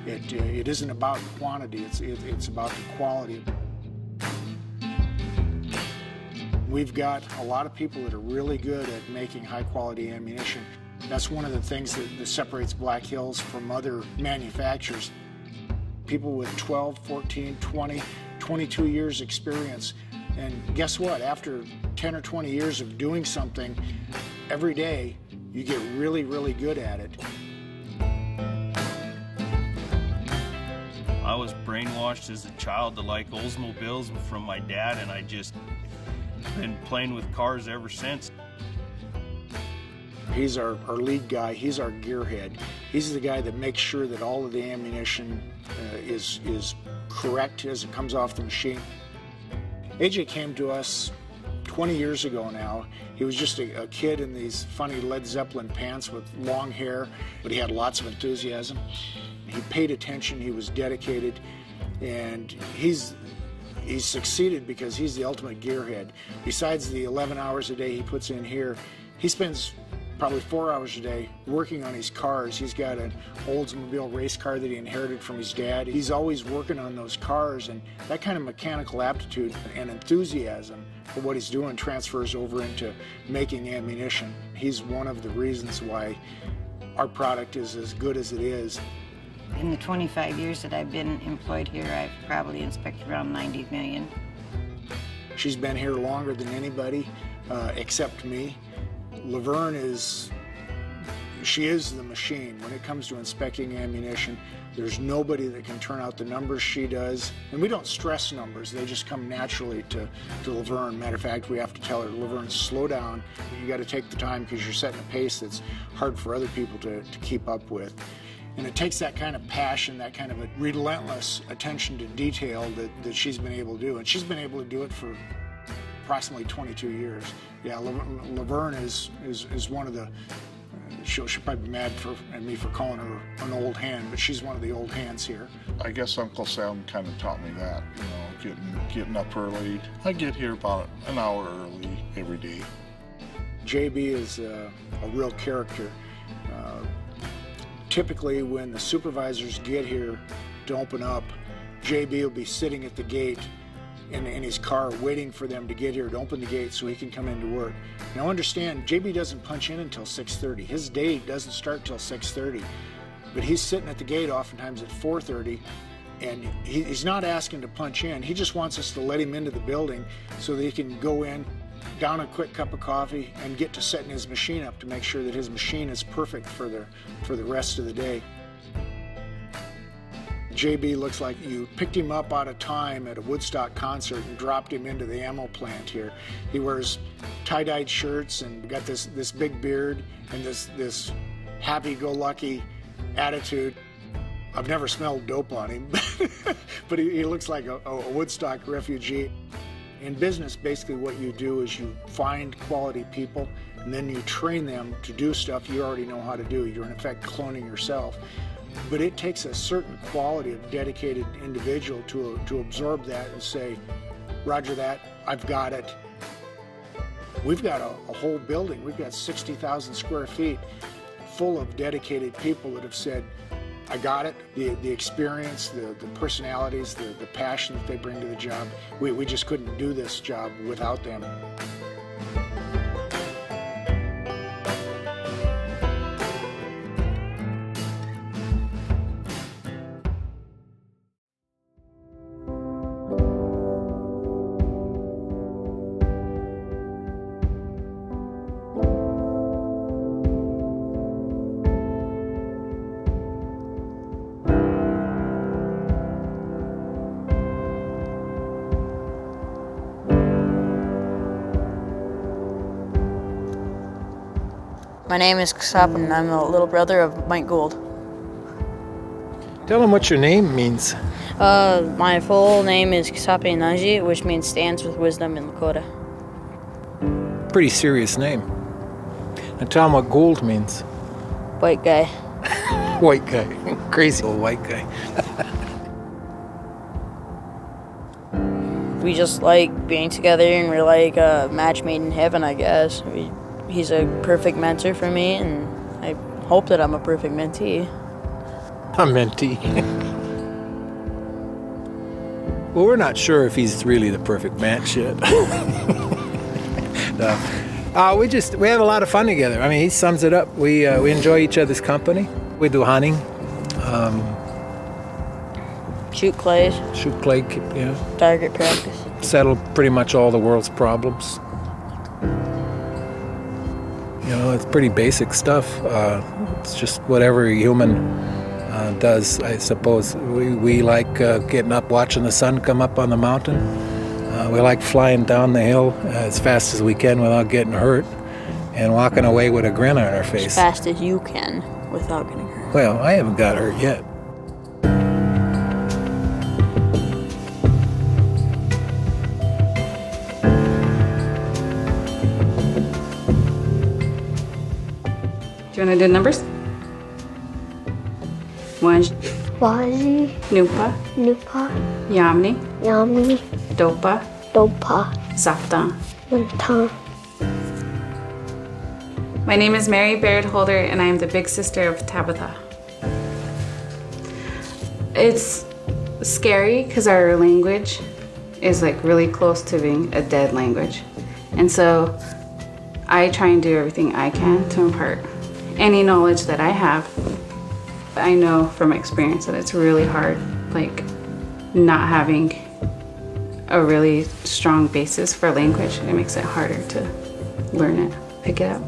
It isn't about quantity, it's about the quality. We've got a lot of people that are really good at making high-quality ammunition. That's one of the things that separates Black Hills from other manufacturers. People with 12, 14, 20, 22 years experience. And guess what? After 10 or 20 years of doing something every day, you get really, really good at it. I was brainwashed as a child to like Oldsmobiles from my dad, and I just been playing with cars ever since. He's our lead guy. He's our gearhead. He's the guy that makes sure that all of the ammunition is correct as it comes off the machine. AJ came to us 20 years ago now. He was just a kid in these funny Led Zeppelin pants with long hair, but he had lots of enthusiasm. He paid attention, he was dedicated, and he's succeeded because he's the ultimate gearhead. Besides the 11 hours a day he puts in here, he spends probably 4 hours a day working on his cars. He's got an Oldsmobile race car that he inherited from his dad. He's always working on those cars, and that kind of mechanical aptitude and enthusiasm for what he's doing transfers over into making ammunition. He's one of the reasons why our product is as good as it is. In the 25 years that I've been employed here, I've probably inspected around 90 million. She's been here longer than anybody except me. Laverne is the machine. When it comes to inspecting ammunition, there's nobody that can turn out the numbers she does. And we don't stress numbers, they just come naturally to Laverne. Matter of fact, we have to tell her, Laverne, slow down. You got to take the time because you're setting a pace that's hard for other people to keep up with. And it takes that kind of passion, that kind of a relentless attention to detail that she's been able to do. And she's been able to do it for approximately 22 years. Yeah, Laverne is one of the, she'll probably be mad at me for calling her an old hand, but she's one of the old hands here. I guess Uncle Sam kind of taught me that, you know, getting up early. I get here about an hour early every day. JB is a real character. Typically, when the supervisors get here to open up, JB will be sitting at the gate in his car waiting for them to get here to open the gate so he can come into work. Now understand, JB doesn't punch in until 6:30. His day doesn't start till 6:30, but he's sitting at the gate oftentimes at 4:30, and he's not asking to punch in. He just wants us to let him into the building so that he can go in, down a quick cup of coffee, and get to setting his machine up to make sure that his machine is perfect for the rest of the day. JB looks like you picked him up out of time at a Woodstock concert and dropped him into the ammo plant here. He wears tie-dyed shirts and got this big beard and this happy-go-lucky attitude. I've never smelled dope on him, but he looks like a Woodstock refugee. In business, basically what you do is you find quality people and then you train them to do stuff you already know how to do. You're in effect cloning yourself. But it takes a certain quality of dedicated individual to absorb that and say, Roger that, I've got it. We've got a whole building, we've got 60,000 square feet full of dedicated people that have said, I got it. The experience, the personalities, the passion that they bring to the job. We just couldn't do this job without them. My name is Kasap, and I'm the little brother of Mike Gould. Tell them what your name means. My full name is Kasape Naji, which means stands with wisdom in Lakota. Pretty serious name. And tell them what Gould means. White guy. White guy. Crazy old white guy. We just like being together, and we're like a match made in heaven, I guess. He's a perfect mentor for me, and I hope that I'm a perfect mentee. a mentee. Well, we're not sure if he's really the perfect match yet. No. We have a lot of fun together. I mean, he sums it up. We enjoy each other's company. We do hunting. Shoot clays. Shoot clay, yeah. Target practice. Settle pretty much all the world's problems. You know, it's pretty basic stuff. It's just whatever a human does, I suppose. We like getting up, watching the sun come up on the mountain. We like flying down the hill as fast as we can without getting hurt, and walking away with a grin on our face. As fast as you can without getting hurt. Well, I haven't got hurt yet. Do you want to do numbers? Waj, Waji, Nupa, Nupa, Yamni, Yami, Dopa, Dopa, Zaptan. Nanta. My name is Mary Baird Holder, and I am the big sister of Tabitha. It's scary because our language is like really close to being a dead language. And so I try and do everything I can to impart any knowledge that I have. I know from experience that it's really hard, like not having a really strong basis for language. It makes it harder to learn it, pick it up.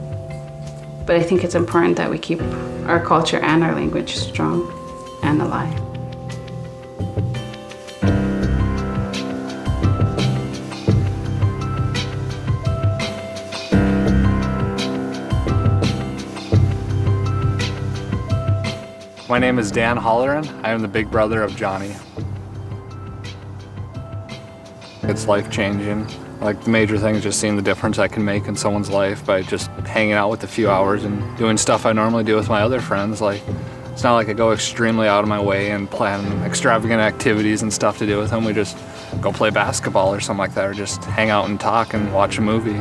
But I think it's important that we keep our culture and our language strong and alive. My name is Dan Holleran. I am the big brother of Johnny. It's life-changing. Like, the major thing is just seeing the difference I can make in someone's life by just hanging out with a few hours and doing stuff I normally do with my other friends. Like, it's not like I go extremely out of my way and plan extravagant activities and stuff to do with them. We just go play basketball or something like that, or just hang out and talk and watch a movie.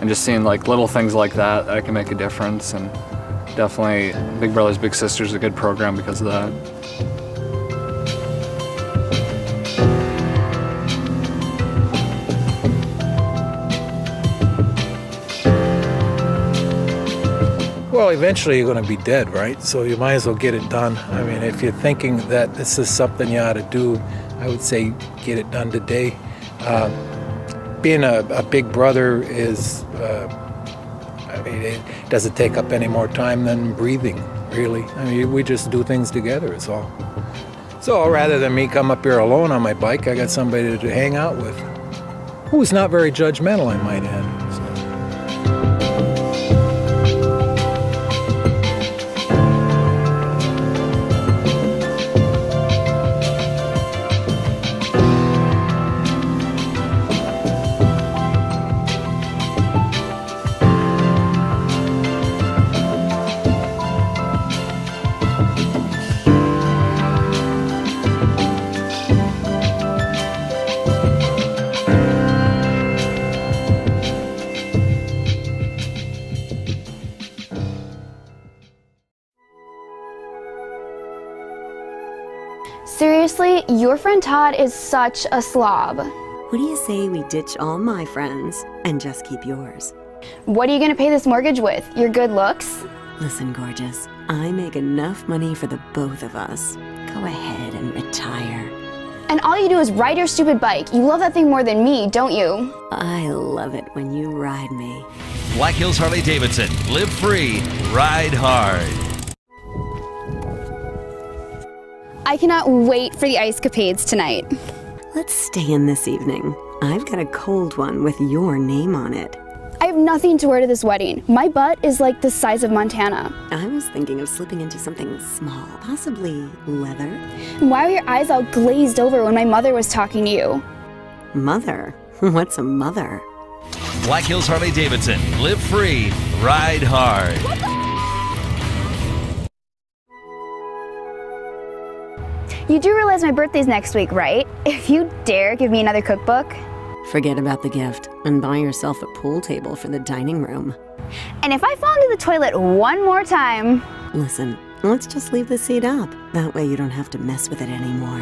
And just seeing like little things like that can make a difference. And definitely Big Brothers Big Sisters is a good program because of that. Well, eventually you're going to be dead, right? So you might as well get it done. I mean, if you're thinking that this is something you ought to do, I would say get it done today. Being a big brother is, I mean, it doesn't take up any more time than breathing, really. I mean, we just do things together, is all. So rather than me come up here alone on my bike, I got somebody to hang out with, who's not very judgmental, I might add. So. Seriously, your friend Todd is such a slob. What do you say we ditch all my friends and just keep yours? What are you gonna pay this mortgage with? Your good looks? Listen, gorgeous, I make enough money for the both of us. Go ahead and retire. And all you do is ride your stupid bike. You love that thing more than me, don't you? I love it when you ride me. Black Hills Harley Davidson. Live free, ride hard. I cannot wait for the ice capades tonight. Let's stay in this evening. I've got a cold one with your name on it. I have nothing to wear to this wedding. My butt is like the size of Montana. I was thinking of slipping into something small, possibly leather. And why were your eyes all glazed over when my mother was talking to you? Mother? What's a mother? Black Hills Harley Davidson. Live free, ride hard. You do realize my birthday's next week, right? If you dare give me another cookbook. Forget about the gift and buy yourself a pool table for the dining room. And if I fall into the toilet one more time... Listen, Let's just leave the seat up. That way you don't have to mess with it anymore.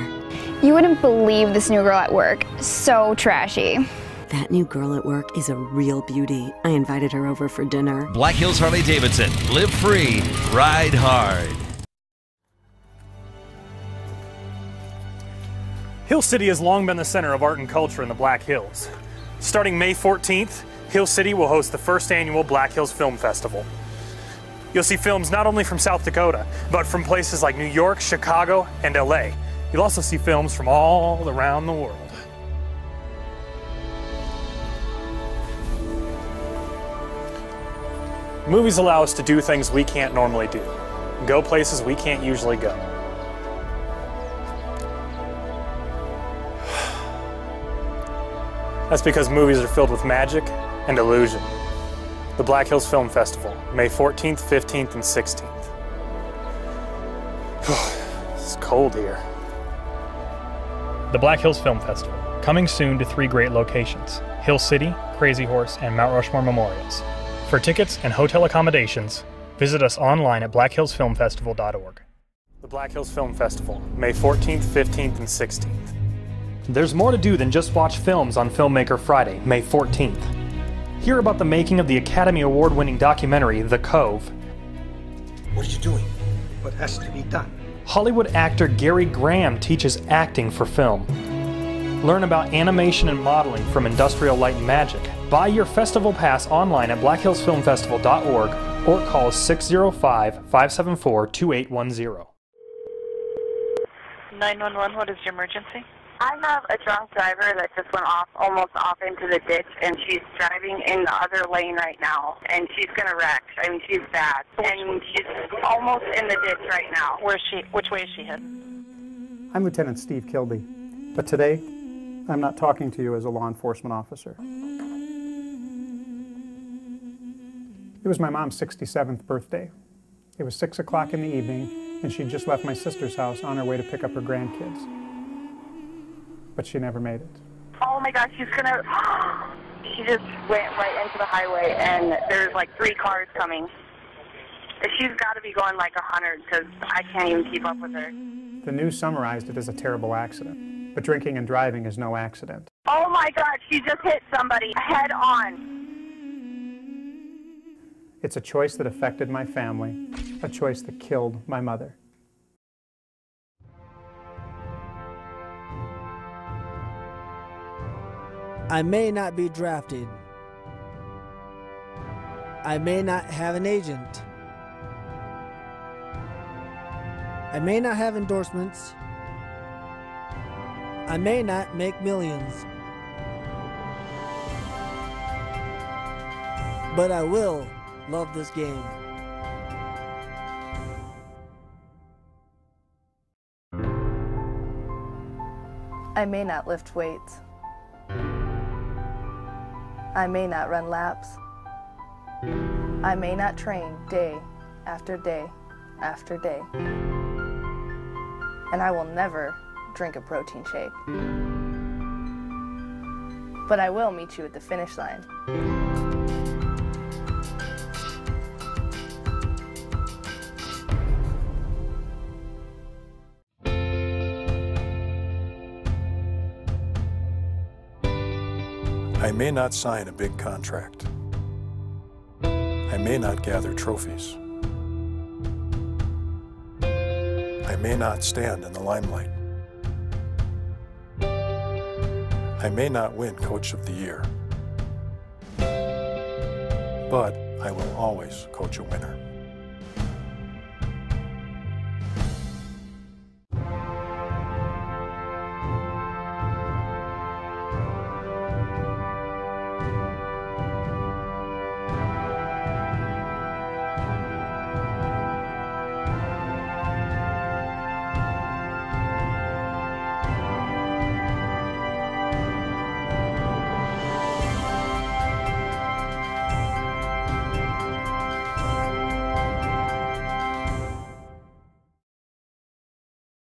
You wouldn't believe this new girl at work. So trashy. That new girl at work is a real beauty. I invited her over for dinner. Black Hills Harley-Davidson. Live free. Ride hard. Hill City has long been the center of art and culture in the Black Hills. Starting May 14th, Hill City will host the first annual Black Hills Film Festival. You'll see films not only from South Dakota, but from places like New York, Chicago, and LA. You'll also see films from all around the world. Movies allow us to do things we can't normally do, go places we can't usually go. That's because movies are filled with magic and illusion. The Black Hills Film Festival, May 14th, 15th, and 16th. It's cold here. The Black Hills Film Festival, coming soon to 3 great locations: Hill City, Crazy Horse, and Mount Rushmore Memorials. For tickets and hotel accommodations, visit us online at blackhillsfilmfestival.org. The Black Hills Film Festival, May 14th, 15th, and 16th. There's more to do than just watch films on Filmmaker Friday, May 14th. Hear about the making of the Academy Award-winning documentary, The Cove. What are you doing? What has to be done? Hollywood actor Gary Graham teaches acting for film. Learn about animation and modeling from Industrial Light and Magic. Buy your festival pass online at blackhillsfilmfestival.org or call 605-574-2810. 911, what is your emergency? I have a drunk driver that just went almost off into the ditch, and she's driving in the other lane right now, and she's going to wreck. I mean, she's bad, and she's almost in the ditch right now. Where is she? Which way is she headed? I'm Lieutenant Steve Kilby, but today I'm not talking to you as a law enforcement officer. It was my mom's 67th birthday. It was 6 o'clock in the evening, and she'd just left my sister's house on her way to pick up her grandkids. But she never made it. Oh my gosh, she's gonna... She just went right into the highway, and there's like 3 cars coming. She's got to be going like 100, because I can't even keep up with her. The news summarized it as a terrible accident, but drinking and driving is no accident. Oh my God, she just hit somebody head on. It's a choice that affected my family, a choice that killed my mother. I may not be drafted. I may not have an agent. I may not have endorsements. I may not make millions. But I will love this game. I may not lift weights. I may not run laps. I may not train day after day after day. And I will never drink a protein shake. But I will meet you at the finish line. I may not sign a big contract. I may not gather trophies. I may not stand in the limelight. I may not win Coach of the Year. But I will always coach a winner.